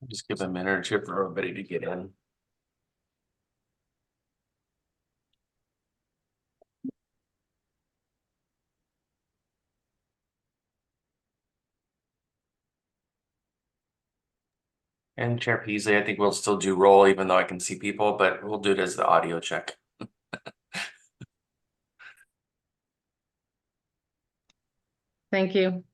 Just give a minute or two for everybody to get in. And Chair Peasley, I think we'll still do roll even though I can see people, but we'll do it as the audio check. Thank you.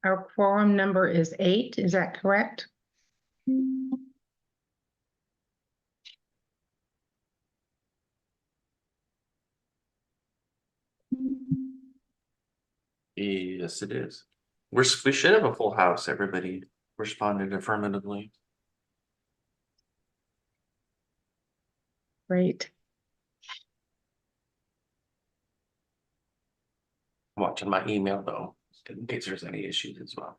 Our quorum number is 8, is that correct? Yes, it is. We should have a full house. Everybody responded affirmatively. Great. I'm watching my email though, in case there's any issues as well.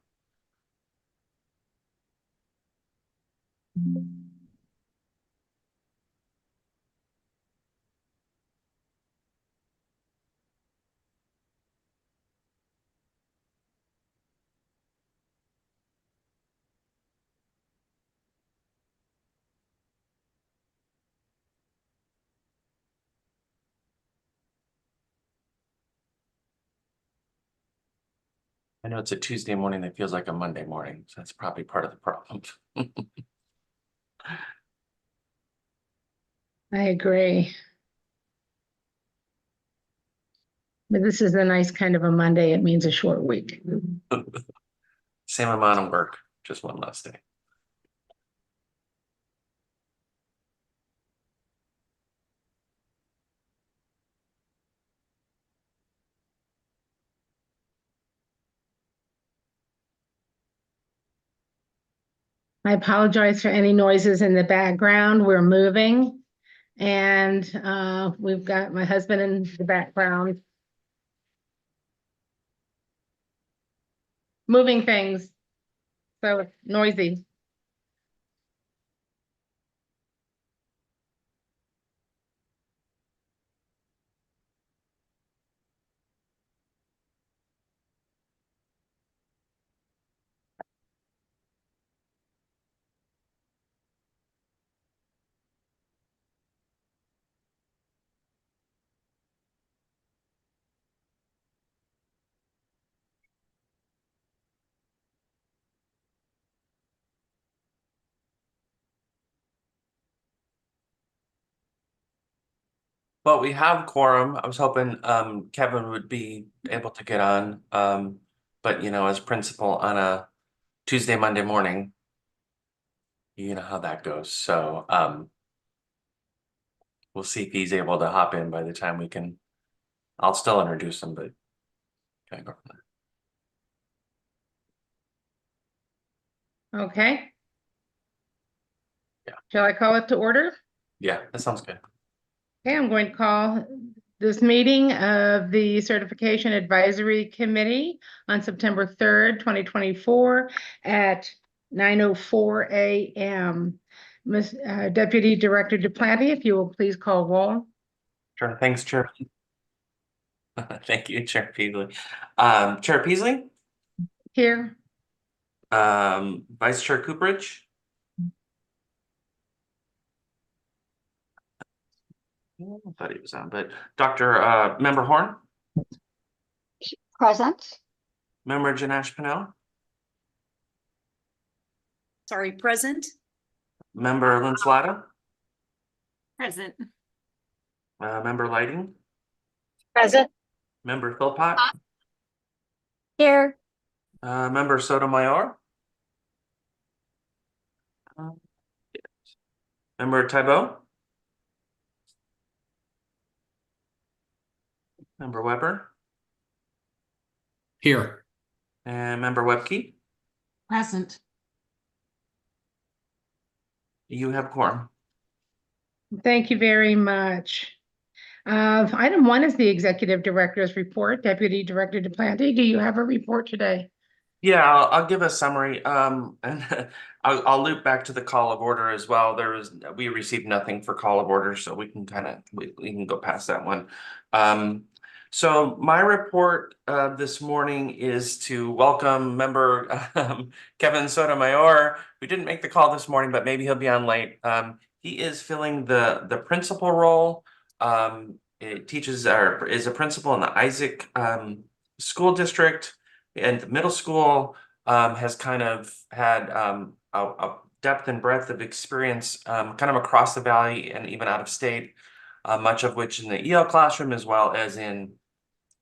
I know it's a Tuesday morning that feels like a Monday morning, so that's probably part of the problem. I agree. But this is a nice kind of a Monday. It means a short week. Same amount of work, just one less day. I apologize for any noises in the background. We're moving. And we've got my husband in the background. Moving things. So it's noisy. Well, we have quorum. I was hoping Kevin would be able to get on. But you know, as principal on a Tuesday, Monday morning, you know how that goes. So we'll see if he's able to hop in by the time we can. I'll still introduce him, but kind of go from there. Okay. Yeah. Shall I call it to order? Yeah, that sounds good. Okay, I'm going to call this meeting of the Certification Advisory Committee on September 3rd, 2024 at 9:04 a.m. Deputy Director Duplanty, if you will please call roll. Sure, thanks, Chair. Thank you, Chair Peasley. Chair Peasley, Here. Vice Chair Cooperage. I thought he was on, but Dr. Member Horn, Present. Member Janash Patel, Sorry, present? Member Linslata, Present. Member Lighting, Present. Member Philpott, Here. Member Sotomayor. Yes. Member Thibault. Member Weber Here. and Member Webke. Present. You have quorum. Thank you very much. Item 1 is the Executive Director's Report. Deputy Director Duplanty, do you have a report today? Yeah, I'll give a summary, and I'll loop back to the call of order as well. We received nothing for call of order, so we can we can go past that one. So my report this morning is to welcome Member Kevin Sotomayor. We didn't make the call this morning, but maybe he'll be on late. He is filling the principal role. It teaches or is a principal in the Isaac School District. And the middle school has kind of had a depth and breadth of experience kind of across the valley and even out of state, much of which in the EL classroom as well as in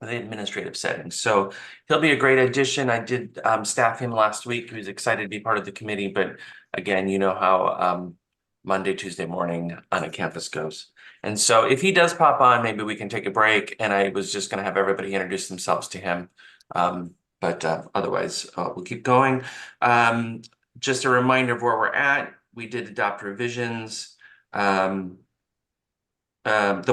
the administrative settings. So he'll be a great addition. I did staff him last week. He was excited to be part of the committee, but again, you know how Monday, Tuesday morning on a campus goes. And so if he does pop on, maybe we can take a break. And I was just going to have everybody introduce themselves to him. But otherwise, we'll keep going. Just a reminder of where we're at. We did adopt revisions. The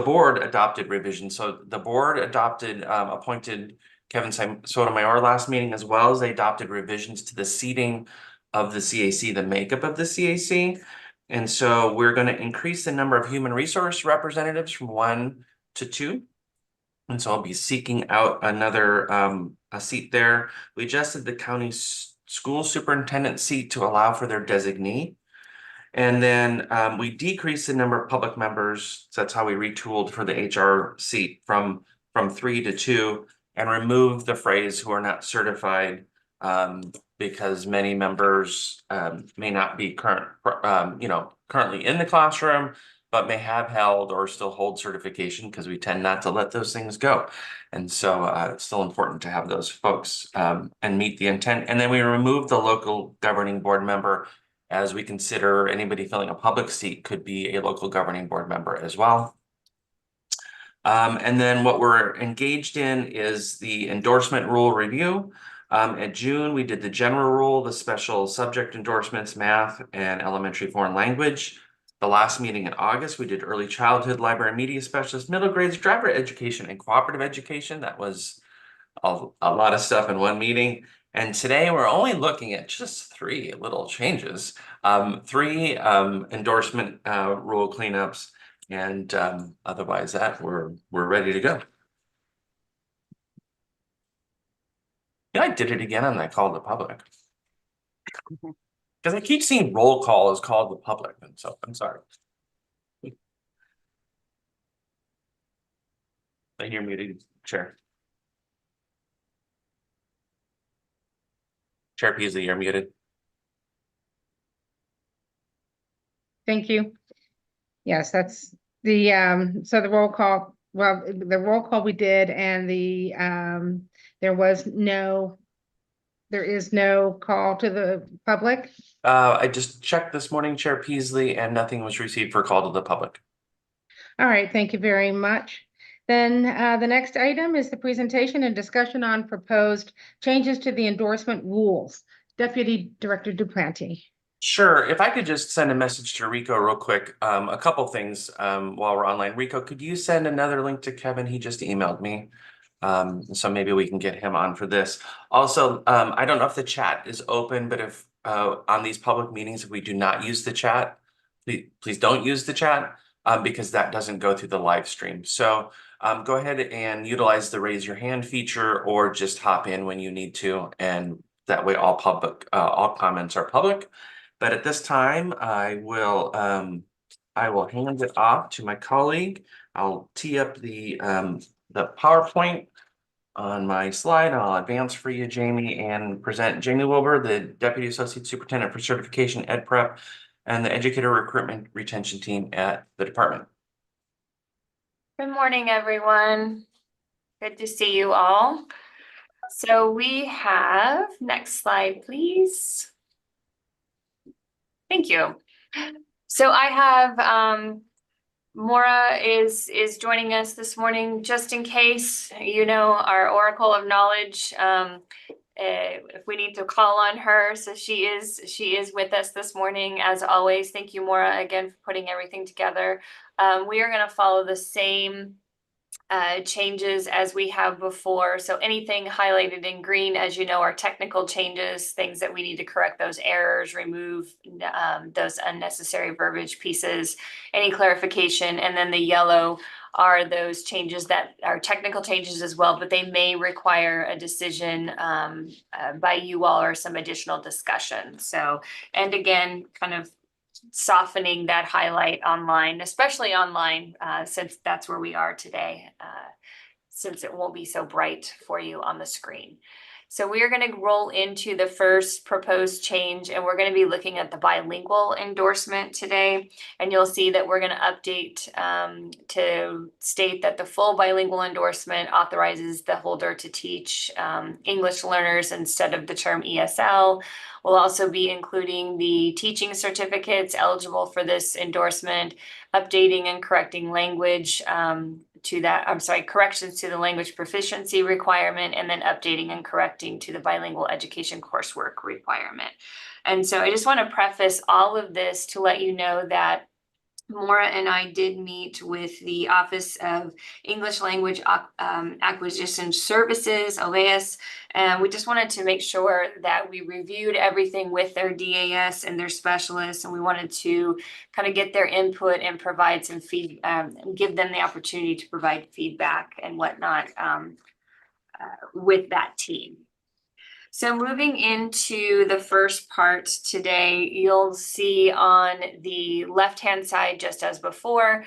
board adopted revisions. So the board appointed Kevin Sotomayor last meeting, as well as they adopted revisions to the seating of the CAC, the makeup of the CAC. And so we're going to increase the number of human resource representatives from 1 to 2. And so I'll be seeking out another a seat there. We adjusted the county school superintendent seat to allow for their designee. And then we decreased the number of public members. So that's how we retooled for the HR seat from 3 to 2 and removed the phrase "who are not certified," because many members may not be currently in the classroom, but may have held or still hold certification, because we tend not to let those things go. And so it's still important to have those folks and meet the intent. And then we removed the local governing board member, as we consider anybody filling a public seat could be a local governing board member as well. And then what we're engaged in is the endorsement rule review. At June, we did the general rule, the special subject endorsements, math and elementary foreign language. The last meeting in August, we did early childhood, library media specialist, middle grades, driver education, and cooperative education. That was a lot of stuff in one meeting. And today we're only looking at just 3 little changes, 3 endorsement rule cleanups, and otherwise that we're ready to go. Yeah, I did it again on that call to the public. Because I keep seeing roll call is called the public, and so I'm sorry. I hear muted, Chair. Chair Peasley, you're muted. Thank you. Yes, that's the so the roll call, well, the roll call we did, and the there is no call to the public. I just checked this morning, Chair Peasley, and nothing was received for call to the public. All right, thank you very much. Then the next item is the presentation and discussion on proposed changes to the endorsement rules. Deputy Director Duplanty. Sure. If I could just send a message to Rico real quick, a couple things while we're online. Rico, could you send another link to Kevin? He just emailed me. So maybe we can get him on for this. Also, I don't know if the chat is open, but if on these public meetings, if we do not use the chat, please don't use the chat because that doesn't go through the live stream. So go ahead and utilize the raise your hand feature or just hop in when you need to, and that way all comments are public. But at this time, I will hand it off to my colleague. I'll tee up the PowerPoint on my slide. I'll advance for you, Jamie, and present Jamie Wilbur, the Deputy Associate Superintendent for Certification Ed Prep and the Educator Recruitment Retention Team at the department. Good morning, everyone. Good to see you all. So we have, next slide, please. Thank you. So I have Maura is joining us this morning, just in case, you know, our Oracle of Knowledge. If we need to call on her, so she is with us this morning, as always. Thank you, Maura, again, for putting everything together. We are going to follow the same changes as we have before. So anything highlighted in green, as you know, are technical changes, things that we need to correct those errors, remove those unnecessary verbiage pieces, any clarification. And then the yellow are those changes that are technical changes as well, but they may require a decision by you all or some additional discussion. So, and again, kind of softening that highlight online, especially online, since that's where we are today, since it won't be so bright for you on the screen. So we are going to roll into the first proposed change, and we're going to be looking at the bilingual endorsement today. And you'll see that we're going to update to state that the full bilingual endorsement authorizes the holder to teach English learners instead of the term ESL. We'll also be including the teaching certificates eligible for this endorsement, updating and correcting language corrections to the language proficiency requirement, and then updating and correcting to the bilingual education coursework requirement. And so I just want to preface all of this to let you know that Maura and I did meet with the Office of English Language Acquisition Services, OAS, and we just wanted to make sure that we reviewed everything with their DAS and their specialists, and we wanted to kind of get their input and provide some give them the opportunity to provide feedback and whatnot with that team. So moving into the first part today, you'll see on the left-hand side, just as before,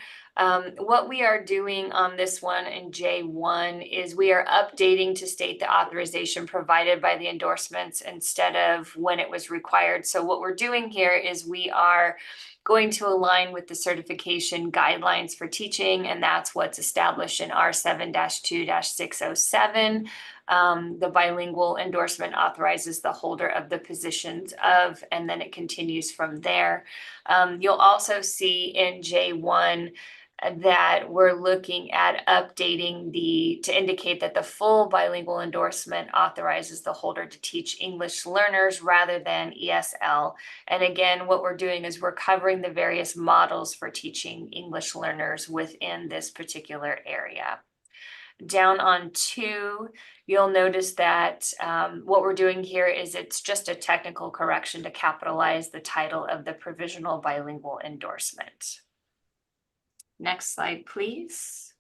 what we are doing on this one in J1 is we are updating to state the authorization provided by the endorsements instead of when it was required. So what we're doing here is we are going to align with the certification guidelines for teaching, and that's what's established in R7-2-607. The bilingual endorsement authorizes the holder of the positions of, and then it continues from there. You'll also see in J1 that we're looking at updating to indicate that the full bilingual endorsement authorizes the holder to teach English learners rather than ESL. And again, what we're doing is we're covering the various models for teaching English learners within this particular area. Down on 2, you'll notice that what we're doing here is it's just a technical correction to capitalize the title of the provisional bilingual endorsement. Next slide, please.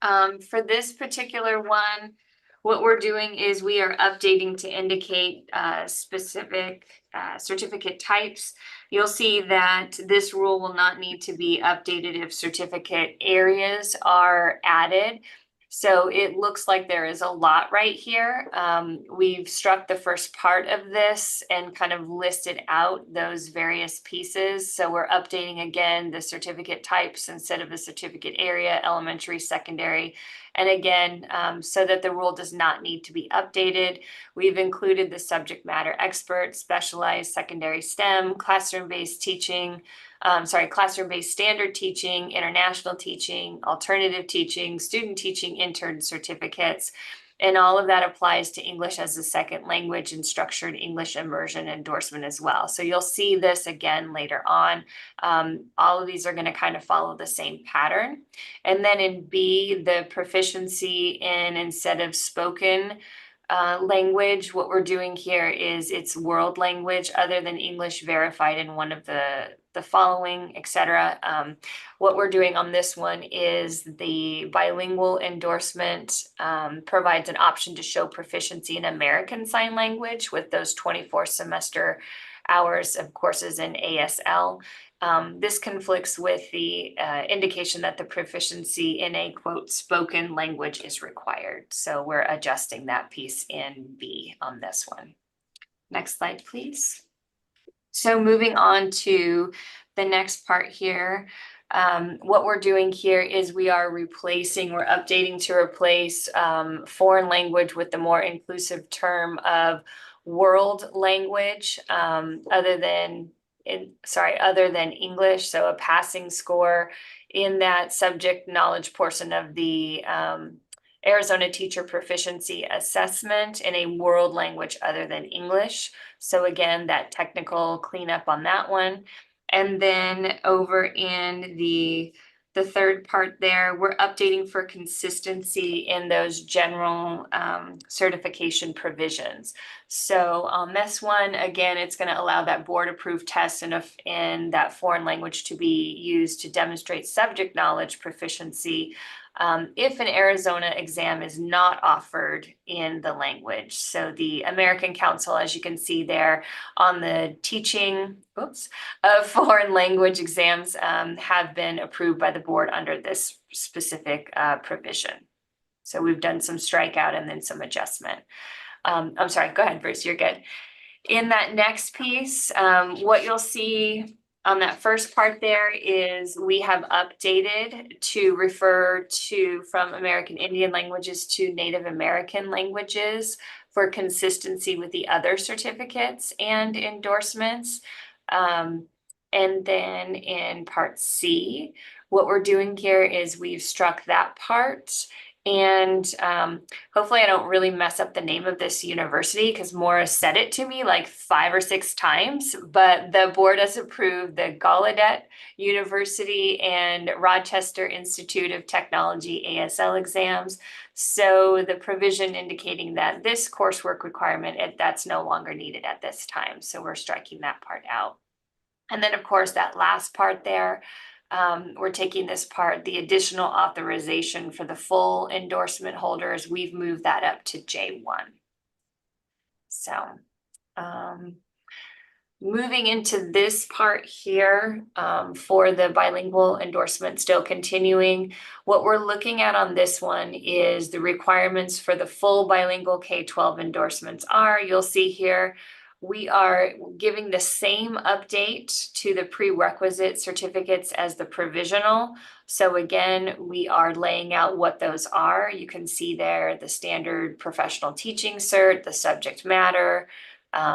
For this particular one, what we're doing is we are updating to indicate specific certificate types. You'll see that this rule will not need to be updated if certificate areas are added. So it looks like there is a lot right here. We've struck the first part of this and kind of listed out those various pieces. So we're updating again the certificate types instead of the certificate area, elementary, secondary. And again, so that the rule does not need to be updated, we've included the subject matter expert, specialized secondary STEM, classroom-based teaching, classroom-based standard teaching, international teaching, alternative teaching, student teaching intern certificates. And all of that applies to English as a second language and structured English immersion endorsement as well. So you'll see this again later on. All of these are going to kind of follow the same pattern. And then in B, the proficiency in instead of spoken language, what we're doing here is it's world language other than English verified in one of the following, etc. What we're doing on this one is the bilingual endorsement provides an option to show proficiency in American Sign Language with those 24 semester hours of courses in ASL. This conflicts with the indication that the proficiency in a quote spoken language is required. So we're adjusting that piece in B on this one. Next slide, please. So moving on to the next part here. What we're doing here is we're updating to replace foreign language with the more inclusive term of world language, other than English. So a passing score in that subject knowledge portion of the Arizona Teacher Proficiency Assessment in a world language other than English. So again, that technical cleanup on that one. And then over in the third part there, we're updating for consistency in those general certification provisions. So on this one, again, it's going to allow that board approved test in that foreign language to be used to demonstrate subject knowledge proficiency if an Arizona exam is not offered in the language. So the American Council, as you can see there on the teaching of foreign language exams have been approved by the board under this specific provision. So we've done some strikeout and then some adjustment. I'm sorry, go ahead, Bruce, you're good. In that next piece, what you'll see on that first part there is we have updated to refer to from American Indian languages to Native American languages for consistency with the other certificates and endorsements. And then in part C, what we're doing here is we've struck that part. And hopefully I don't really mess up the name of this university because Maura said it to me like 5 or 6 times, but the board has approved the Gallaudet University and Rochester Institute of Technology ASL exams. So the provision indicating that this coursework requirement, that's no longer needed at this time. So we're striking that part out. And then of course that last part there, we're taking this part, the additional authorization for the full endorsement holders, we've moved that up to J1. So moving into this part here for the bilingual endorsement, still continuing, what we're looking at on this one is the requirements for the full bilingual K-12 endorsements are, you'll see here, we are giving the same update to the prerequisite certificates as the provisional. So again, we are laying out what those are. You can see there the standard professional teaching cert, the subject matter,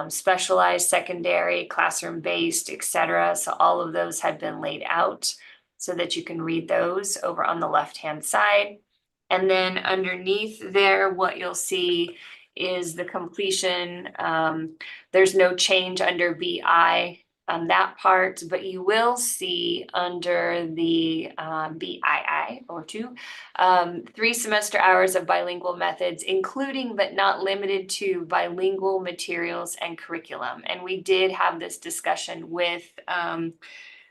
specialized, secondary, classroom-based, etc. So all of those have been laid out so that you can read those over on the left-hand side. And then underneath there, what you'll see is the completion. There's no change under BI on that part, but you will see under the BII or 2, 3 semester hours of bilingual methods, including but not limited to bilingual materials and curriculum. And we did have this discussion with the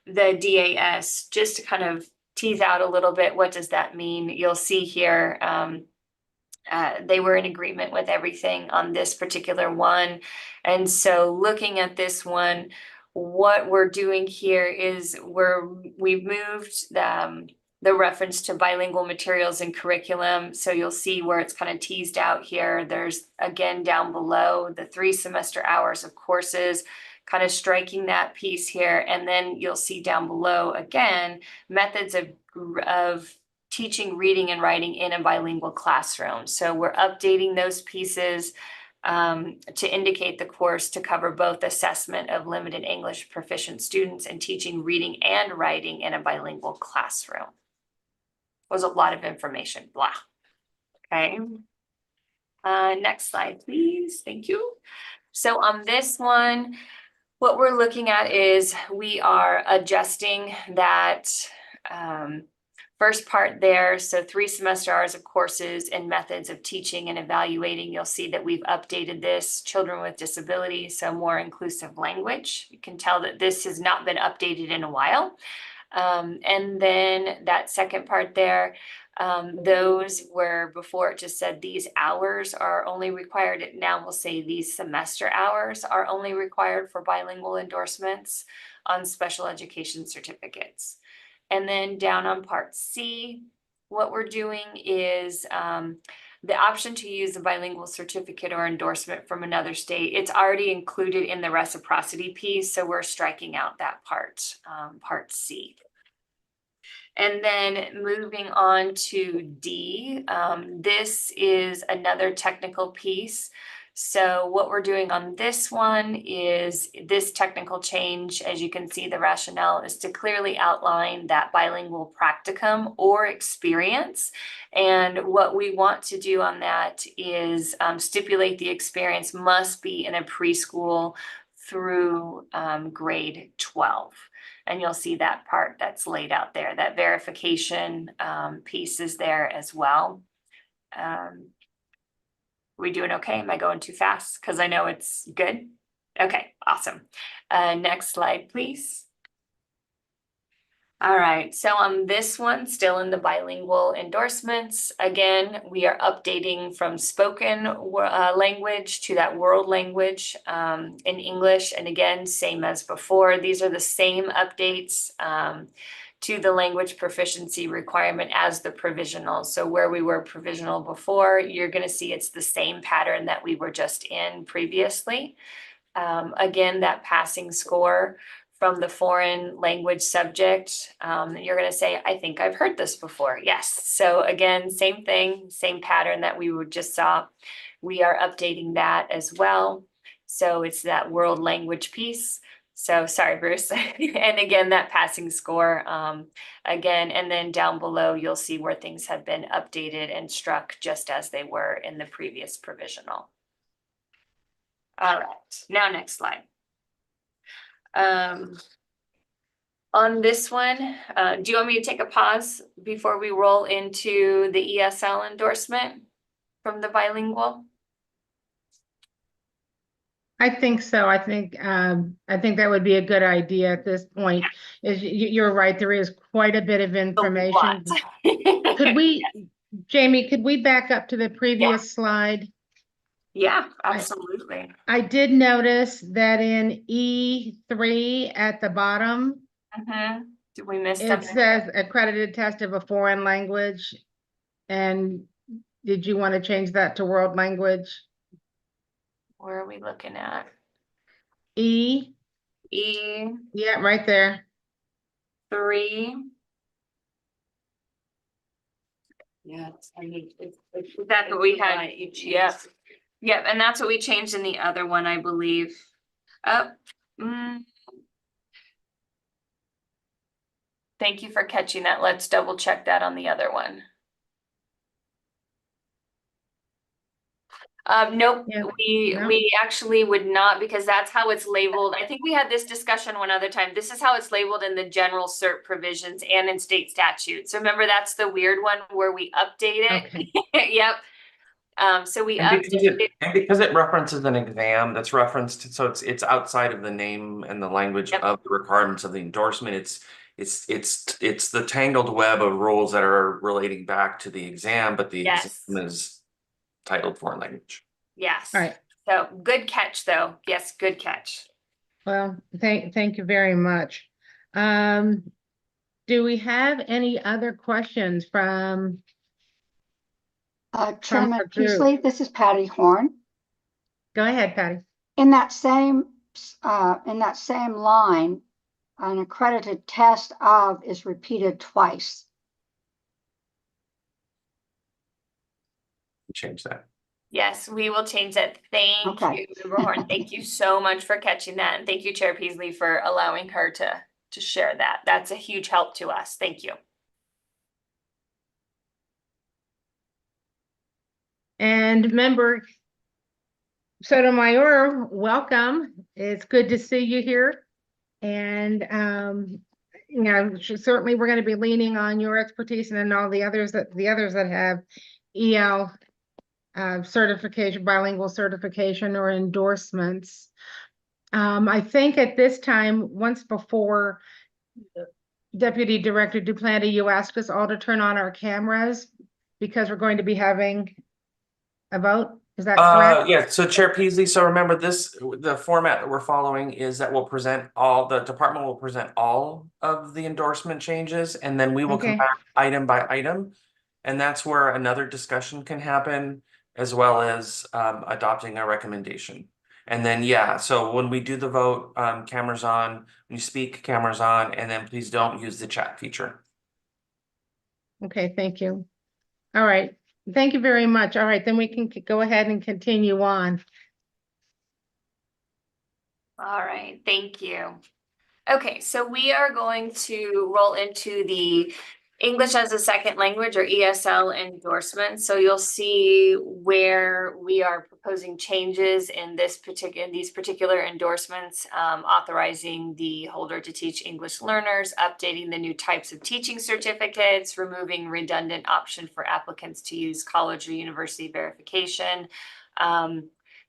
DAS just to kind of tease out a little bit, what does that mean? You'll see here, they were in agreement with everything on this particular one. And so looking at this one, what we're doing here is we've moved the reference to bilingual materials and curriculum. So you'll see where it's kind of teased out here. There's again down below the 3 semester hours of courses, kind of striking that piece here. And then you'll see down below again, methods of teaching reading and writing in a bilingual classroom. So we're updating those pieces to indicate the course to cover both assessment of limited English proficient students and teaching reading and writing in a bilingual classroom. Was a lot of information, blah. Okay. Next slide, please. Thank you. So on this one, what we're looking at is we are adjusting that first part there. So 3 semester hours of courses and methods of teaching and evaluating. You'll see that we've updated this children with disabilities, so more inclusive language. You can tell that this has not been updated in a while. And then that second part there, those where before it just said these hours are only required, it now will say these semester hours are only required for bilingual endorsements on special education certificates. And then down on part C, what we're doing is the option to use a bilingual certificate or endorsement from another state. It's already included in the reciprocity piece, so we're striking out that part, part C. And then moving on to D, this is another technical piece. So what we're doing on this one is this technical change, as you can see, the rationale is to clearly outline that bilingual practicum or experience. And what we want to do on that is stipulate the experience must be in a preschool through grade 12. And you'll see that part that's laid out there. That verification piece is there as well. We doing okay? Am I going too fast? Because I know it's good. Okay, awesome. Next slide, please. All right, so on this one, still in the bilingual endorsements, again, we are updating from spoken language to that world language in English. And again, same as before, these are the same updates to the language proficiency requirement as the provisional. So where we were provisional before, you're going to see it's the same pattern that we were just in previously. Again, that passing score from the foreign language subject, you're going to say, I think I've heard this before. Yes. So again, same thing, same pattern that we just saw. We are updating that as well. So it's that world language piece. So sorry, Bruce. And again, that passing score again, and then down below, you'll see where things have been updated and struck just as they were in the previous provisional. All right, now next slide. On this one, do you want me to take a pause before we roll into the ESL endorsement from the bilingual? I think so. I think that would be a good idea at this point. You're right, there is quite a bit of information. Could we, Jamie, could we back up to the previous slide? Yeah, absolutely. I did notice that in E3 at the bottom, Did we miss it something? says accredited test of a foreign language. And did you want to change that to world language? Where are we looking at? E, yeah, right there. E3. Yeah, I mean, That's what we had. right, you Yeah. changed. Yep, and that's what we changed in the other one, I believe. Thank you for catching that. Let's double check that on the other one. Nope, Yeah, no. we actually would not, because that's how it's labeled. I think we had this discussion one other time. This is how it's labeled in the general cert provisions and in state statutes. So remember, that's the weird one where we update it. Okay. Yep. So we And updated. because it references an exam that's referenced, so it's outside of the name and the language Yep. of the requirements of the endorsement. It's the tangled web of rules that are relating back to the exam, but the Yes. exam is titled foreign language. Yes. All right. So good catch, though. Yes, good catch. Well, thank you very much. Do we have any other questions from Chairman the group? Peasley, this is Patty Horn. Go ahead, Patty. In that same line, an accredited test of is repeated twice. Change that. Yes, we will change that. Thank Okay. you, Member Horn. Thank you so much for catching that. And thank you, Chair Peasley, for allowing her to share that. That's a huge help to us. Thank you. And member Sotomayor, welcome. It's good to see you here. And, you know, certainly we're going to be leaning on your expertise and then all the others that have EL certification, bilingual certification or endorsements. I think at this time, once before, Deputy Director Duplanty, you asked us all to turn on our cameras because we're going to be having a vote. Is that correct? Yeah, so Chair Peasley, so remember this, the format that we're following is that the department will present all of the endorsement changes, and then we will come Okay. back item by item. And that's where another discussion can happen, as well as adopting a recommendation. And then, yeah, so when we do the vote, cameras on, when you speak, cameras on, and then please don't use the chat feature. Okay, thank you. All right, thank you very much. All right, then we can go ahead and continue on. All right, thank you. Okay, so we are going to roll into the English as a Second Language or ESL endorsement. So you'll see where we are proposing changes in these particular endorsements, authorizing the holder to teach English learners, updating the new types of teaching certificates, removing redundant option for applicants to use college or university verification,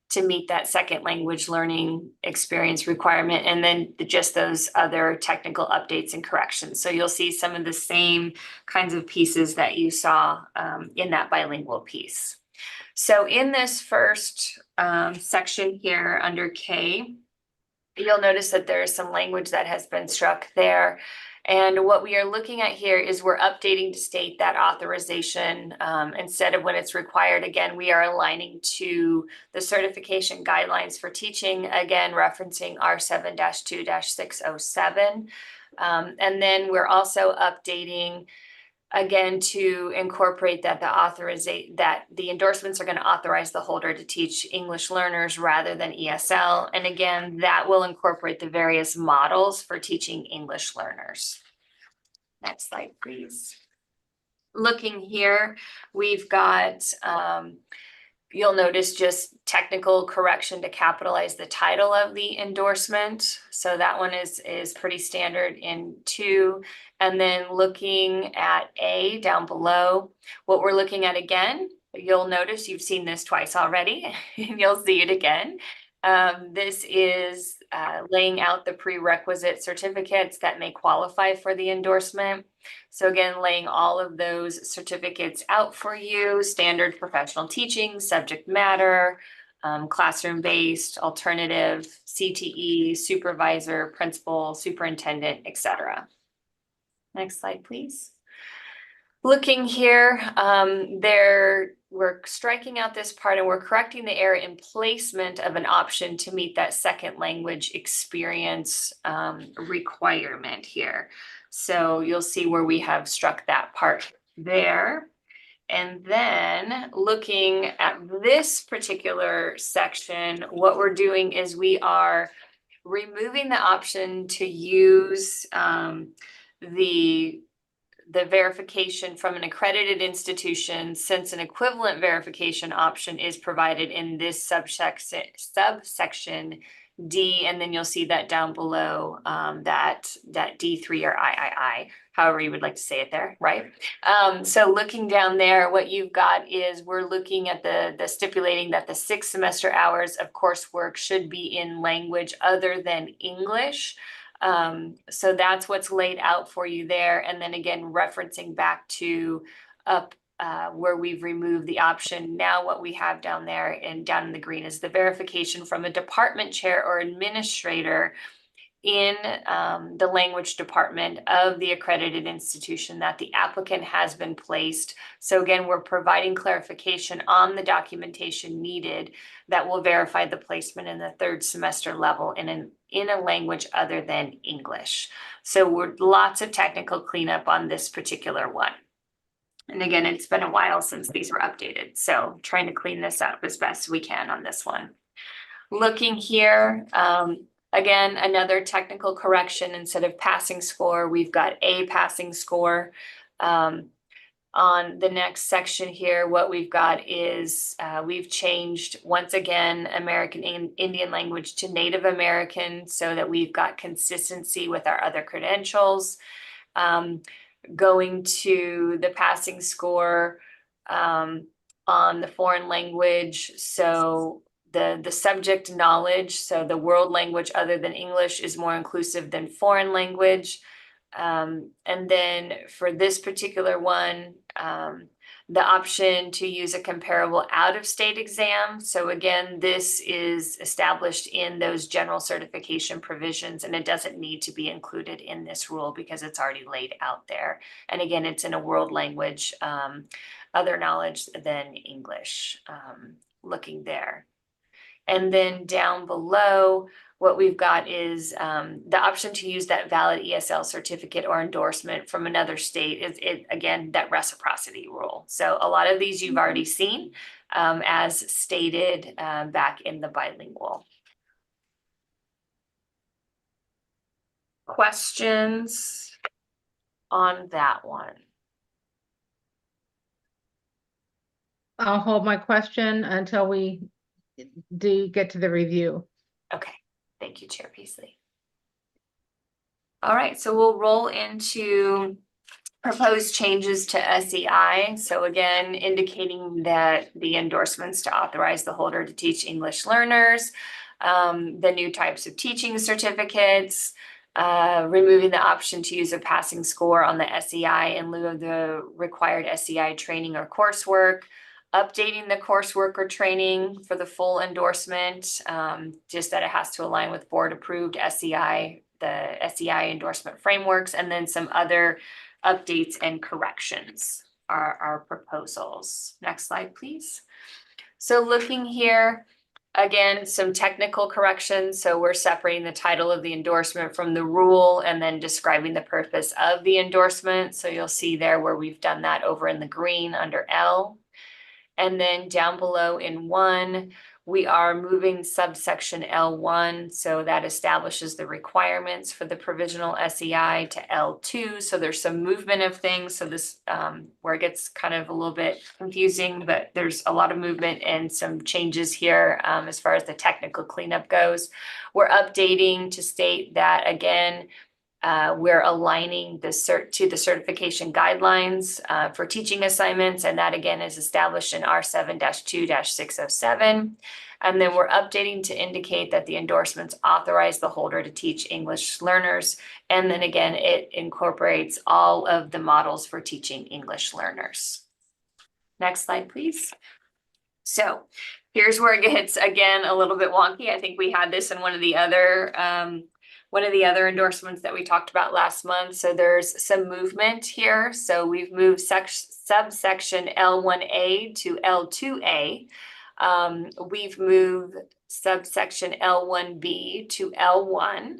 to meet that second language learning experience requirement, and then just those other technical updates and corrections. So you'll see some of the same kinds of pieces that you saw in that bilingual piece. So in this first section here under K, you'll notice that there is some language that has been struck there. And what we are looking at here is we're updating to state that authorization instead of when it's required. Again, we are aligning to the certification guidelines for teaching, again, referencing R7-2-607. And then we're also updating again to incorporate that the endorsements are going to authorize the holder to teach English learners rather than ESL. And again, that will incorporate the various models for teaching English learners. Next slide, please. Looking here, we've got, you'll notice just technical correction to capitalize the title of the endorsement. So that one is pretty standard in 2. And then looking at A down below, what we're looking at again, you'll notice you've seen this twice already, and you'll see it again. This is laying out the prerequisite certificates that may qualify for the endorsement. So again, laying all of those certificates out for you: standard professional teaching, subject matter, classroom-based, alternative, CTE, supervisor, principal, superintendent, etc. Next slide, please. Looking here, we're striking out this part and we're correcting the error in placement of an option to meet that second language experience requirement here. So you'll see where we have struck that part there. And then looking at this particular section, what we're doing is we are removing the option to use the verification from an accredited institution, since an equivalent verification option is provided in this subsection D, and then you'll see that down below, that D3 or III, however you would like to say it there, right? So looking down there, what you've got is we're looking at the stipulating that the 6 semester hours of coursework should be in language other than English. So that's what's laid out for you there. And then again, referencing back to up where we've removed the option. Now what we have down there and down in the green is the verification from a department chair or administrator in the language department of the accredited institution that the applicant has been placed. So again, we're providing clarification on the documentation needed that will verify the placement in the 3rd semester level in a language other than English. So we're lots of technical cleanup on this particular one. And again, it's been a while since these were updated, so trying to clean this up as best we can on this one. Looking here, again, another technical correction. Instead of passing score, we've got a passing score. On the next section here, what we've got is we've changed once again American Indian language to Native American so that we've got consistency with our other credentials. Going to the passing score on the foreign language. So the subject knowledge, so the world language other than English is more inclusive than foreign language. And then for this particular one, the option to use a comparable out-of-state exam. So again, this is established in those general certification provisions, and it doesn't need to be included in this rule because it's already laid out there. And again, it's in a world language, other knowledge than English, looking there. And then down below, what we've got is the option to use that valid ESL certificate or endorsement from another state is again, that reciprocity rule. So a lot of these you've already seen as stated back in the bilingual. Questions on that one? I'll hold my question until we do get to the review. Okay, thank you, Chair Peasley. All right, so we'll roll into proposed changes to SEI. So again, indicating that the endorsements to authorize the holder to teach English learners, the new types of teaching certificates, removing the option to use a passing score on the SEI in lieu of the required SEI training or coursework, updating the coursework or training for the full endorsement, just that it has to align with board-approved SEI, the SEI endorsement frameworks, and then some other updates and corrections are our proposals. Next slide, please. So looking here, again, some technical corrections. So we're separating the title of the endorsement from the rule and then describing the purpose of the endorsement. So you'll see there where we've done that over in the green under L. And then down below in 1, we are moving subsection L1. So that establishes the requirements for the provisional SEI to L2. So there's some movement of things. So this, where it gets kind of a little bit confusing, but there's a lot of movement and some changes here as far as the technical cleanup goes. We're updating to state that, again, we're aligning the to the certification guidelines for teaching assignments, and that again is established in R7-2-607. And then we're updating to indicate that the endorsements authorize the holder to teach English learners. And then again, it incorporates all of the models for teaching English learners. Next slide, please. So here's where it gets, again, a little bit wonky. I think we had this in one of the other endorsements that we talked about last month. So there's some movement here. So we've moved subsection L1A to L2A. We've moved subsection L1B to L1.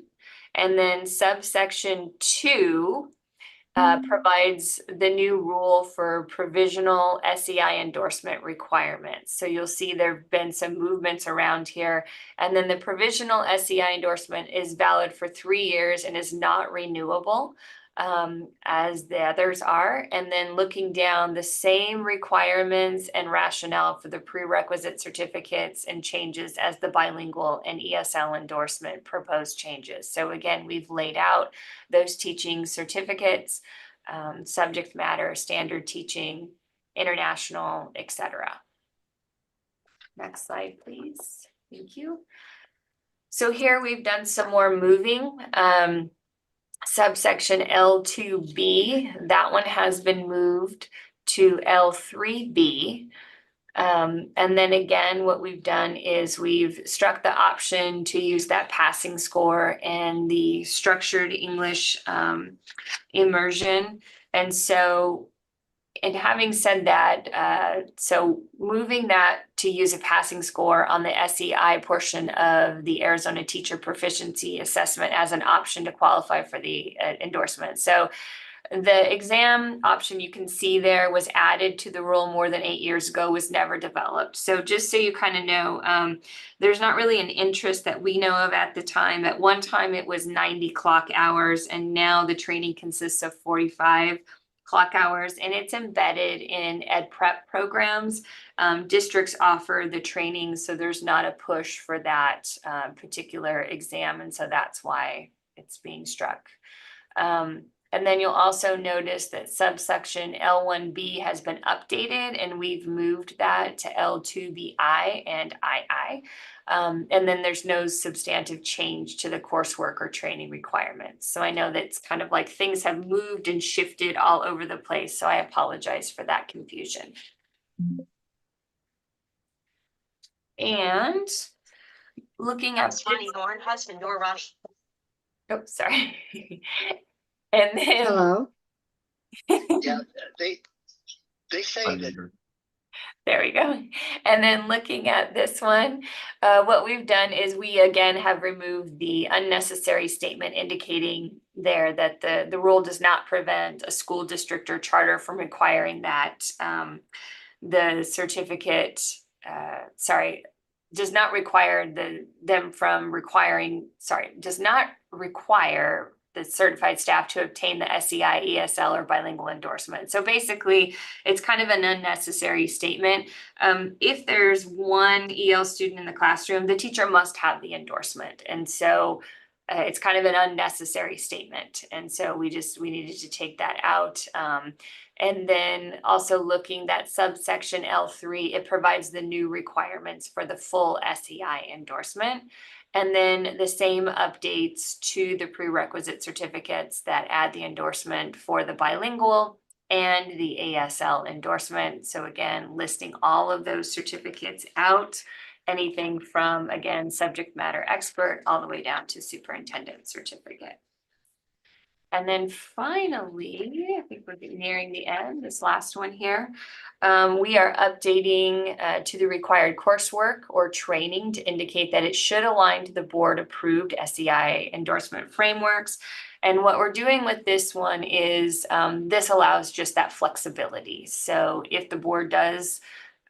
And then subsection 2 provides the new rule for provisional SEI endorsement requirements. So you'll see there have been some movements around here. And then the provisional SEI endorsement is valid for 3 years and is not renewable as the others are. And then looking down, the same requirements and rationale for the prerequisite certificates and changes as the bilingual and ESL endorsement proposed changes. So again, we've laid out those teaching certificates, subject matter, standard teaching, international, etc. Next slide, please. Thank you. So here we've done some more moving. Subsection L2B, that one has been moved to L3B. And then again, what we've done is we've struck the option to use that passing score and the structured English immersion. And so, and having said that, so moving that to use a passing score on the SEI portion of the Arizona Teacher Proficiency Assessment as an option to qualify for the endorsement. So the exam option you can see there was added to the rule more than 8 years ago, was never developed. So just so you kind of know, there's not really an interest that we know of at the time. At one time it was 90 clock hours, and now the training consists of 45. clock hours, and it's embedded in ed prep programs. Districts offer the training, so there's not a push for that particular exam, and so that's why it's being struck. And then you'll also notice that subsection L1B has been updated, and we've moved that to L2BI and II. And then there's no substantive change to the coursework or training requirements. So I know that's kind of like things have moved and shifted all over the place, so I apologize for that confusion. And looking at Nor husband nor rush. oh, sorry. And then Hello? Yeah, they say that there we go. And then looking at this one, what we've done is we again have removed the unnecessary statement indicating there that the rule does not prevent a school district or charter from requiring that the certificate, does not require does not require the certified staff to obtain the SEI, ESL, or bilingual endorsement. So basically, it's kind of an unnecessary statement. If there's one EL student in the classroom, the teacher must have the endorsement. And so it's kind of an unnecessary statement. And so we needed to take that out. And then also looking at subsection L3, it provides the new requirements for the full SEI endorsement. And then the same updates to the prerequisite certificates that add the endorsement for the bilingual and the ASL endorsement. So again, listing all of those certificates out, anything from, again, subject matter expert all the way down to superintendent certificate. And then finally, I think we're nearing the end, this last one here. We are updating to the required coursework or training to indicate that it should align to the board approved SEI endorsement frameworks. And what we're doing with this one is this allows just that flexibility. So if the board does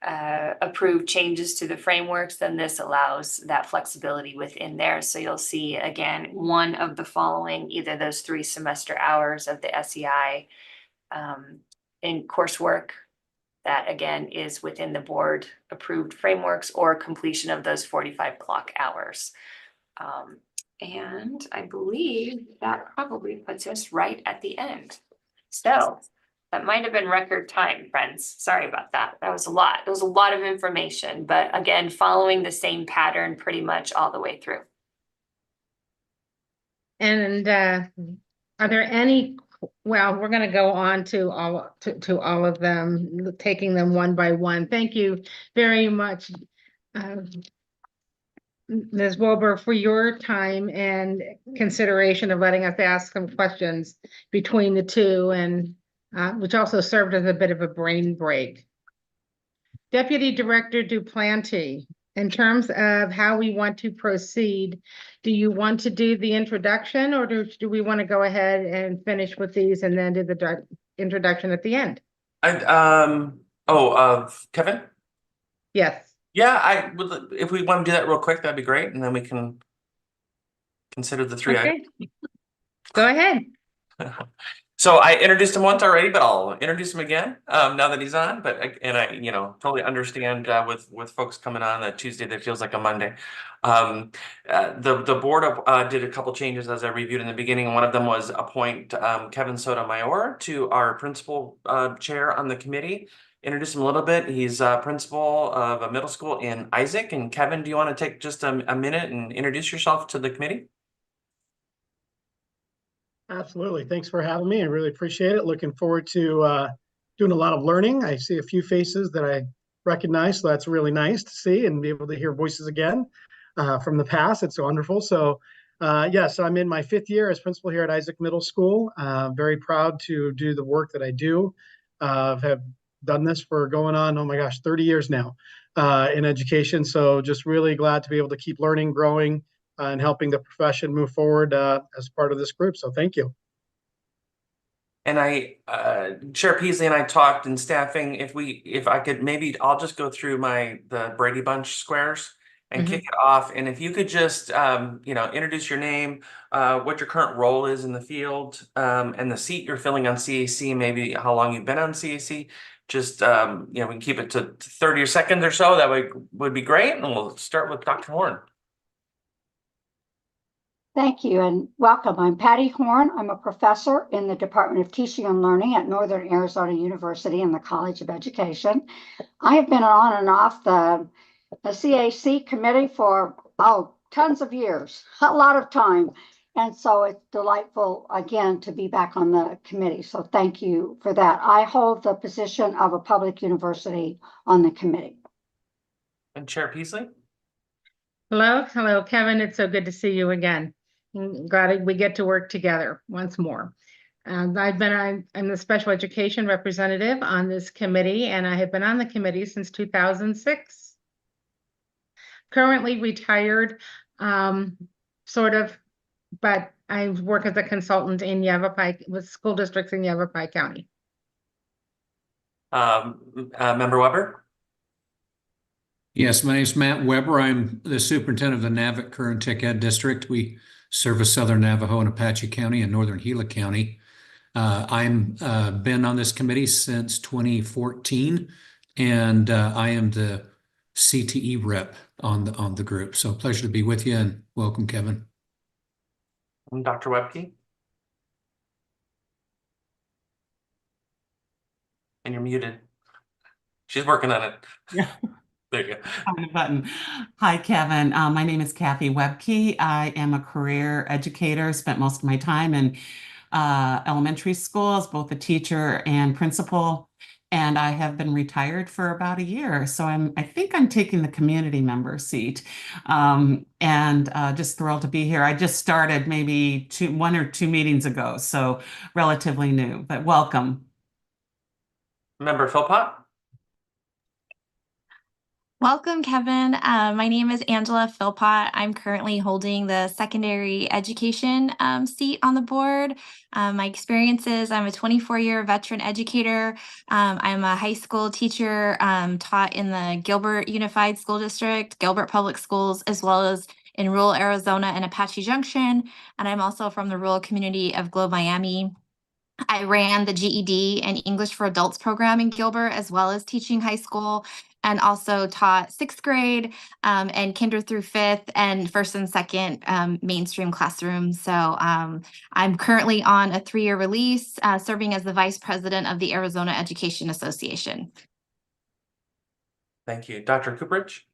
approve changes to the frameworks, then this allows that flexibility within there. So you'll see again, one of the following, either those 3 semester hours of the SEI in coursework that again is within the board approved frameworks, or completion of those 45 clock hours. And I believe that probably puts us right at the end. So that might have been record time, friends. Sorry about that. That was a lot. It was a lot of information, but again, following the same pattern pretty much all the way through. And are there any, well, we're going to go on to all of them, taking them one by one. Thank you very much, Ms. Wilbur, for your time and consideration of letting us ask some questions between the two, and which also served as a bit of a brain break. Deputy Director Duplanty, in terms of how we want to proceed, do you want to do the introduction, or do we want to go ahead and finish with these and then do the introduction at the end? Kevin? Yes. Yeah, I would, if we want to do that real quick, that'd be great, and then we can consider the 3 items. Okay. Go ahead. So I introduced him once already, but I'll introduce him again now that he's on. But I totally understand with folks coming on a Tuesday that feels like a Monday. The board did a couple changes as I reviewed in the beginning. One of them was appoint Kevin Sotomayor to our principal chair on the committee. Introduce him a little bit. He's principal of a middle school in Isaac. And Kevin, do you want to take just a minute and introduce yourself to the committee? Absolutely. Thanks for having me. I really appreciate it. Looking forward to doing a lot of learning. I see a few faces that I recognize, so that's really nice to see and be able to hear voices again from the past. It's wonderful. So yes, I'm in my 5th year as principal here at Isaac Middle School. Very proud to do the work that I do. Have done this for going on, oh my gosh, 30 years now in education. So just really glad to be able to keep learning, growing, and helping the profession move forward as part of this group. So thank you. And Chair Peasley and I talked in staffing, if I could, maybe I'll just go through the Brady Bunch squares, and kick it off. And if you could just, introduce your name, what your current role is in the field, and the seat you're filling on CAC, maybe how long you've been on CAC. Just, we can keep it to 30 seconds or so. That would be great. And we'll start with Dr. Horn. Thank you and welcome. I'm Patty Horn. I'm a professor in the Department of Teaching and Learning at Northern Arizona University in the College of Education. I have been on and off the CAC committee for, tons of years, a lot of time. And so it's delightful again to be back on the committee. So thank you for that. I hold the position of a public university on the committee. And Chair Peasley. Hello, Kevin. It's so good to see you again. I'm glad we get to work together once more. I'm the special education representative on this committee, and I have been on the committee since 2006. Currently retired, sort of, but I work as a consultant in Yavapai with school districts in Yavapai County. Member Weber. Yes, my name is Matt Weber. I'm the superintendent of the Navajo Current Tech Ed District. We service Southern Navajo and Apache County and Northern Gila County. I'm been on this committee since 2014, and I am the CTE rep on the group. So pleasure to be with you, and welcome, Kevin. And Dr. Webke. And you're muted. She's working on it. Yeah. There you go. On the button. Hi, Kevin. My name is Kathy Webke. I am a career educator, spent most of my time in elementary schools, both a teacher and principal, and I have been retired for about a year. So I think I'm taking the community member seat, and just thrilled to be here. I just started maybe 1 or 2 meetings ago, so relatively new, but welcome. Member Philpott. Welcome, Kevin. My name is Angela Philpott. I'm currently holding the secondary education seat on the board. My experiences, I'm a 24-year veteran educator. I'm a high school teacher, taught in the Gilbert Unified School District, Gilbert Public Schools, as well as in rural Arizona and Apache Junction. And I'm also from the rural community of Globe, Miami. I ran the GED and English for Adults program in Gilbert, as well as teaching high school, and also taught 6th grade and kinder through 5th and 1st and 2nd mainstream classrooms. So I'm currently on a 3-year release, serving as the vice president of the Arizona Education Association. Thank you. Dr. Cooperage.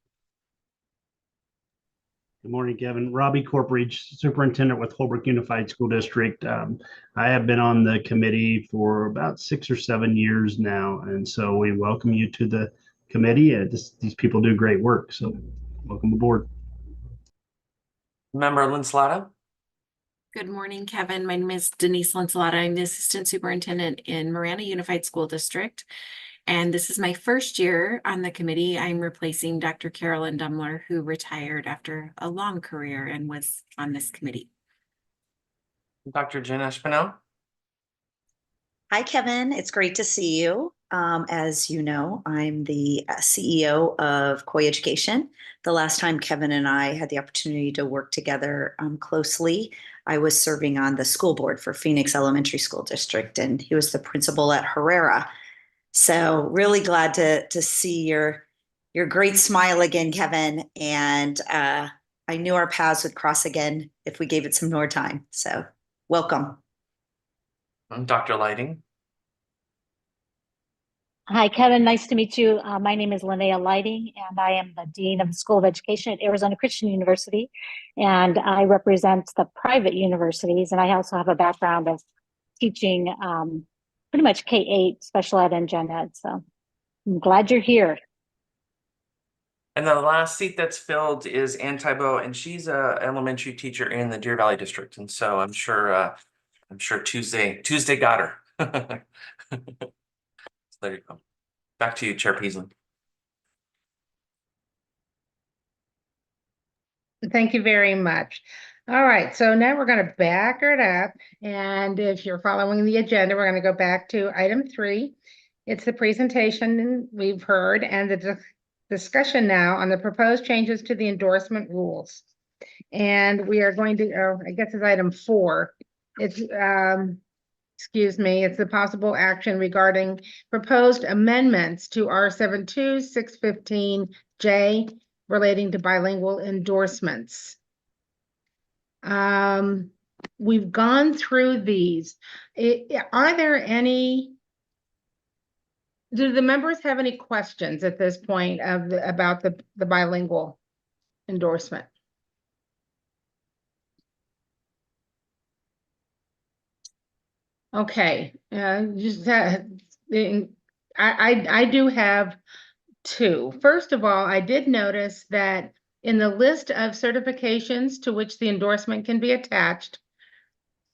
Good morning, Kevin. Robbie Corporidge, Superintendent with Holbrook Unified School District. I have been on the committee for about 6 or 7 years now, and so we welcome you to the committee. These people do great work, so welcome aboard. Member Linsalata. Good morning, Kevin. My name is Denise Linsalata. I'm the Assistant Superintendent in Marana Unified School District. And this is my first year on the committee. I'm replacing Dr. Carolyn Dumler, who retired after a long career and was on this committee. Dr. Jen Espinel. Hi, Kevin. It's great to see you. As you know, I'm the CEO of Coy Education. The last time Kevin and I had the opportunity to work together closely, I was serving on the school board for Phoenix Elementary School District, and he was the principal at Herrera. So really glad to see your great smile again, Kevin. And I knew our paths would cross again if we gave it some more time. So welcome. And Dr. Lighting. Hi, Kevin. Nice to meet you. My name is Linnea Lighting, and I am the Dean of the School of Education at Arizona Christian University. And I represent the private universities, and I also have a background of teaching pretty much K-8, special ed, and gen ed. So I'm glad you're here. And the last seat that's filled is Ann Tybo, and she's a elementary teacher in the Deer Valley District. And so I'm sure Tuesday got her. So there you go. Back to you, Chair Peasley. Thank you very much. All right, so now we're going to back it up. And if you're following the agenda, we're going to go back to item 3. It's the presentation we've heard and the discussion now on the proposed changes to the endorsement rules. And we are going to, I guess it's item 4. It's, excuse me, it's the possible action regarding proposed amendments to R72, 615J relating to bilingual endorsements. We've gone through these. Are there any, do the members have any questions at this point about the bilingual endorsement? Okay, just I do have 2. First of all, I did notice that in the list of certifications to which the endorsement can be attached,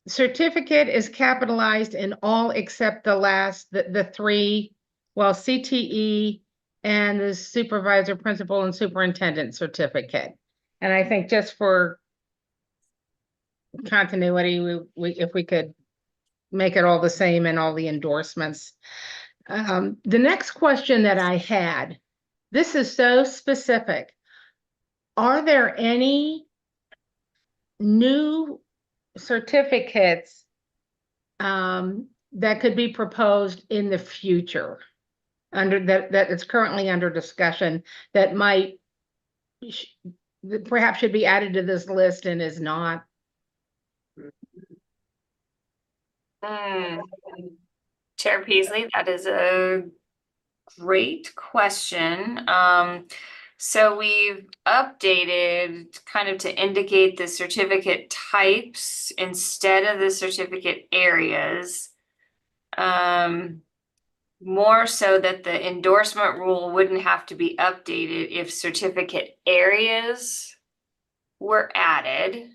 certificate is capitalized in all except the 3, well, CTE and the supervisor, principal, and superintendent certificate. And I think just for continuity, if we could make it all the same in all the endorsements. The next question that I had, this is so specific. Are there any new certificates that could be proposed in the future that it's currently under discussion that might perhaps should be added to this list and is not? Chair Peasley, that is a great question. So we've updated kind of to indicate the certificate types instead of the certificate areas. More so that the endorsement rule wouldn't have to be updated if certificate areas were added.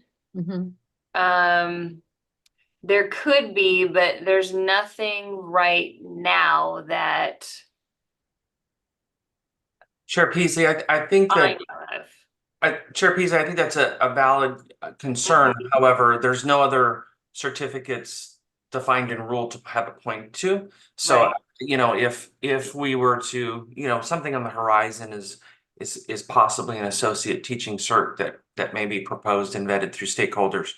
There could be, but there's nothing right now that Chair Peasley, I think I that, know of. Chair Peasley, I think that's a valid concern. However, there's no other certificates defined in rule to have a point to. So, Right. you know, if we were to, you know, something on the horizon is possibly an associate teaching cert that may be proposed and vetted through stakeholders.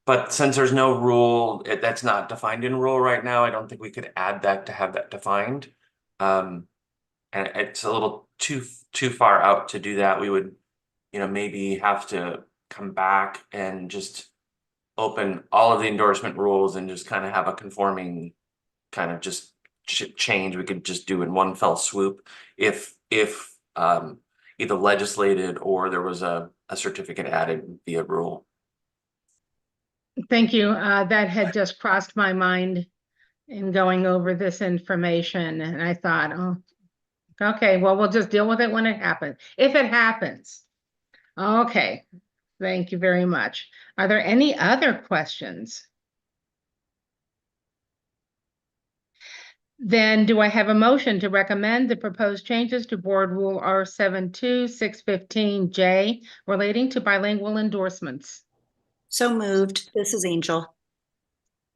But since there's no rule that's not defined in rule right now, I don't think we could add that to have that defined. And it's a little too far out to do that. We would, you know, maybe have to come back and just open all of the endorsement rules and just kind of have a conforming kind of just change we could just do in one fell swoop if either legislated or there was a certificate added via rule. Thank you. That had just crossed my mind in going over this information, and I thought, oh, okay, well, we'll just deal with it when it happens, if it happens. Okay, thank you very much. Are there any other questions? Then do I have a motion to recommend the proposed changes to Board Rule R72 615J relating to bilingual endorsements? So moved. This is Angel.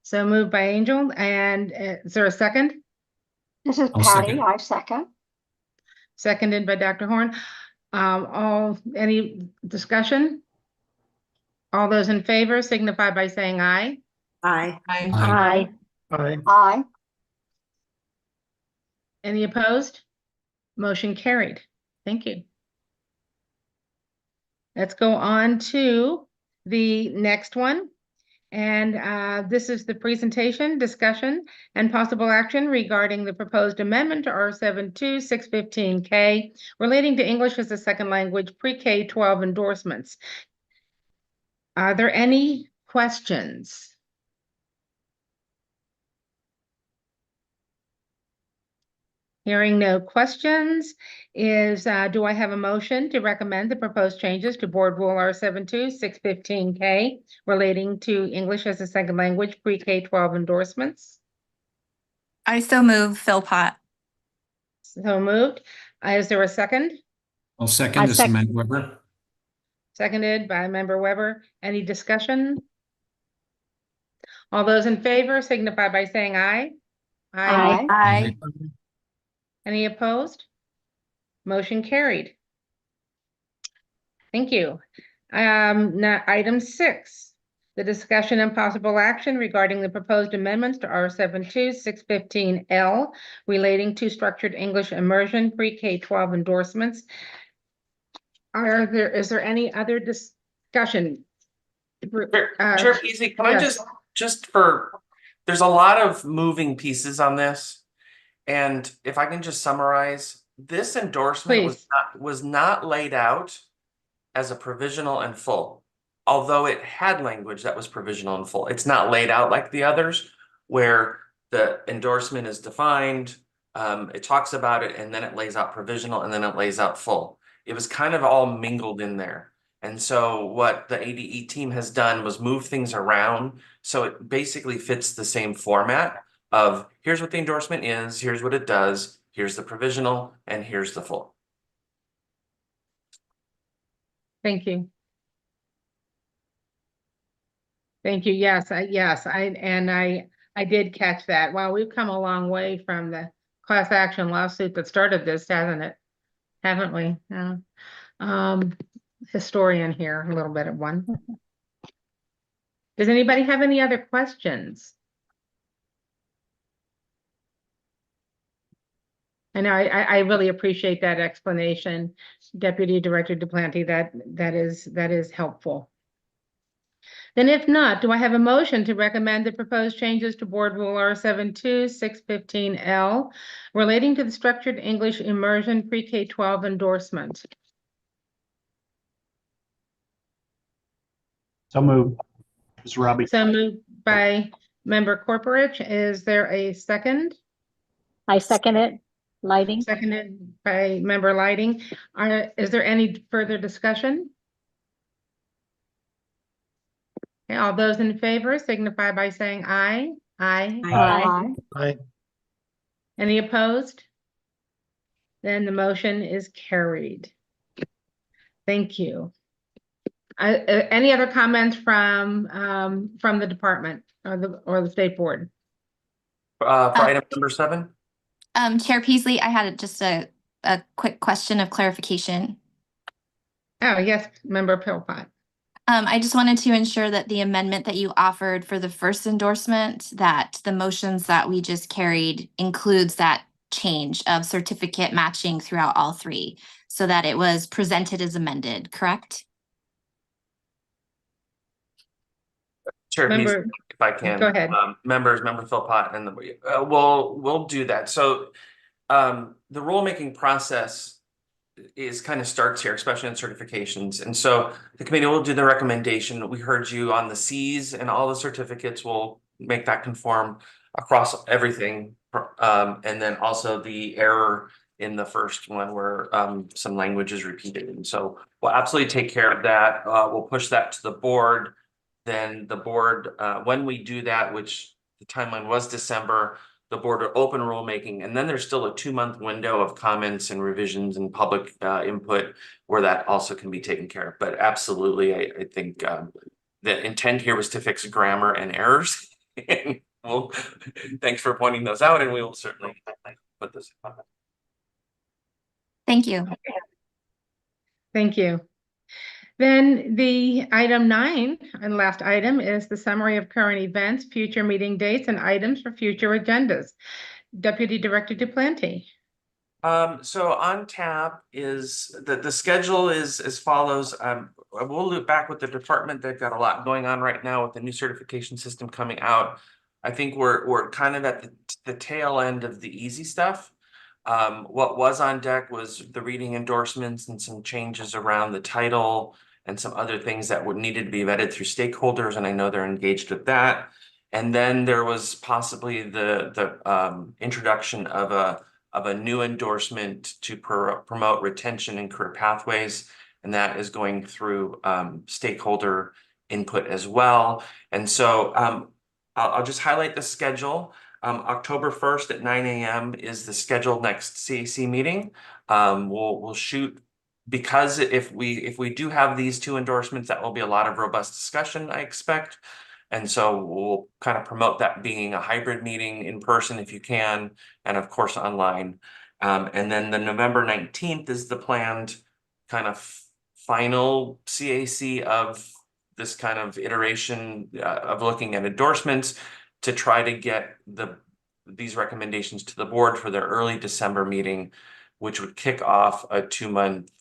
So moved by Angel, and is there a second? This is I'll Patty. second. I second. Seconded by Dr. Horn. Any discussion? All those in favor signify by saying aye. Aye. Aye. Aye. Aye. Any opposed? Motion carried. Thank you. Let's go on to the next one. And this is the presentation, discussion, and possible action regarding the proposed amendment to R72 615K relating to English as a second language pre-K 12 endorsements. Are there any questions? Hearing no questions, do I have a motion to recommend the proposed changes to Board Rule R72 615K relating to English as a second language pre-K 12 endorsements? I so move, Philpott. So moved. Is there a second? I'll second I this, second. Amanda Weber. Seconded by Member Weber. Any discussion? All those in favor signify by saying aye. Aye. Aye. Any opposed? Motion carried. Thank you. Now, item 6, the discussion and possible action regarding the proposed amendments to R72-615L relating to structured English immersion pre-K-12 endorsements. Is there any other discussion? Chair Peasy, can I yes. there's a lot of moving pieces on this. And if I can just summarize, this endorsement was not laid out as a provisional and full. Although it had language that was provisional and full, it's not laid out like the others where the endorsement is defined, it talks about it, and then it lays out provisional, and then it lays out full. It was kind of all mingled in there. And so what the ADE team has done was move things around so it basically fits the same format of here's what the endorsement is, here's what it does, here's the provisional, and here's the full. Thank you. Thank you. Yes, I did catch that. Well, we've come a long way from the class action lawsuit that started this, hasn't it? Haven't we? Historian here, a little bit of one. Does anybody have any other questions? I know I really appreciate that explanation, Deputy Director Duplanty. That is helpful. Then if not, do I have a motion to recommend the proposed changes to Board Rule R72-615L relating to the structured English immersion pre-K-12 endorsement? So moved. Ms. Robbie. So moved by Member Corporich. Is there a second? I second it. Lighting. Seconded by Member Lighting. Is there any further discussion? Okay, all those in favor signify by saying aye. Aye. Aye. Aye. Any opposed? Then the motion is carried. Thank you. Any other comments from the department or the state board? For item number 7? Chair Peasley, I had just a quick question of clarification. Oh, yes, Member Philpott. I just wanted to ensure that the amendment that you offered for the first endorsement, that the motions that we just carried includes that change of certificate matching throughout all 3, so that it was presented as amended, correct? Chair Peasy, if I can. Go ahead. Member Philpott, and we'll do that. So the rulemaking process is kind of starts here, especially in certifications. And so the committee will do the recommendation. We heard you on the Cs and all the certificates will make that conform across everything. And then also the error in the first one where some language is repeated. And so we'll absolutely take care of that. We'll push that to the board. Then the board, when we do that, which the timeline was December, the board will open rulemaking, and then there's still a 2-month window of comments and revisions and public input where that also can be taken care of. But absolutely, I think the intent here was to fix grammar and errors. And thanks for pointing those out, and we will certainly put this in. Thank you. Thank you. Then the item 9 and last item is the summary of current events, future meeting dates, and items for future agendas. Deputy Director Duplanty. So on tap is the schedule is as follows. We'll loop back with the department. They've got a lot going on right now with the new certification system coming out. I think we're kind of at the tail end of the easy stuff. What was on deck was the reading endorsements and some changes around the title and some other things that needed to be vetted through stakeholders, and I know they're engaged with that. And then there was possibly the introduction of a new endorsement to promote retention and career pathways, and that is going through stakeholder input as well. And so I'll just highlight the schedule. October 1st at 9 a.m. is the scheduled next CAC meeting. We'll shoot, because if we do have these 2 endorsements, that will be a lot of robust discussion, I expect. And so we'll kind of promote that being a hybrid meeting in person if you can, and of course online. And then the November 19th is the planned kind of final CAC of this kind of iteration of looking at endorsements to try to get these recommendations to the board for their early December meeting, which would kick off a 2-month,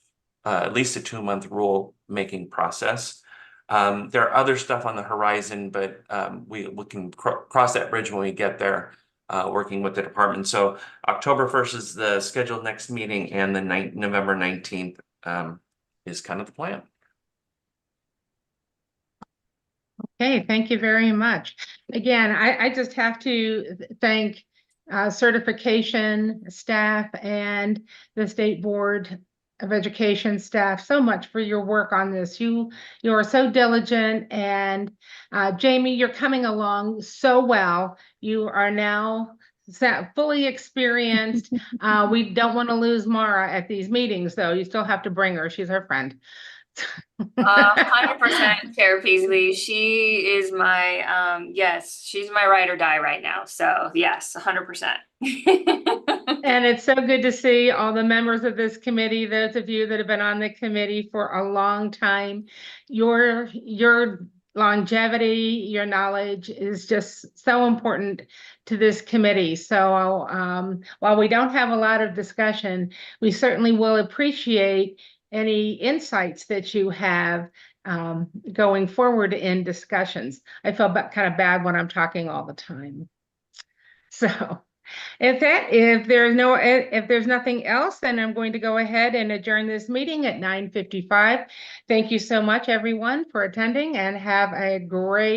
at least a 2-month rule-making process. There are other stuff on the horizon, but we can cross that bridge when we get there, working with the department. So October 1st is the scheduled next meeting, and the November 19th is kind of the plan. Okay, thank you very much. Again, I just have to thank certification staff and the State Board of Education staff so much for your work on this. You are so diligent, and Jamie, you're coming along so well. You are now fully experienced. We don't want to lose Mara at these meetings, though. You still have to bring her. She's our friend. 100% Chair Peasley. She is my, yes, she's my ride or die right now. So yes, 100%. And it's so good to see all the members of this committee, those of you that have been on the committee for a long time. Your longevity, your knowledge is just so important to this committee. So while we don't have a lot of discussion, we certainly will appreciate any insights that you have going forward in discussions. I feel kind of bad when I'm talking all the time. So if there's nothing else, then I'm going to go ahead and adjourn this meeting at 9:55. Thank you so much, everyone, for attending, and have a great